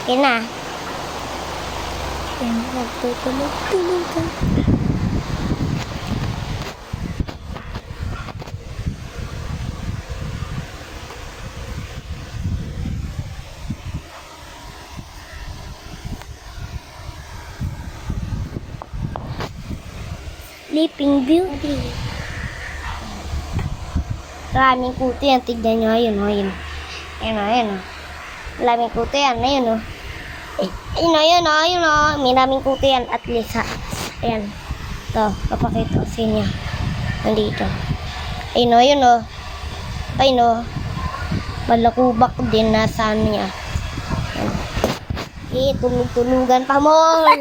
Yan na. Yan, nagtutulog-tulogan. Sleeping Beauty. Maraming kuto yan. Tignan nyo. Ayun o. Ayun. Ayun o. Ayun o. Maraming kuto yan. Ayun o. Ayun o. Ayun o. Ayun o. Maraming kuto yan. At least ha. Ayan. Ito. Papakita ko sa inyo. Nandito. Ayun o. Ayun o. Ayun o. Malakubak din nasa ano niya. Ayan. Tulog-tulugan pa more.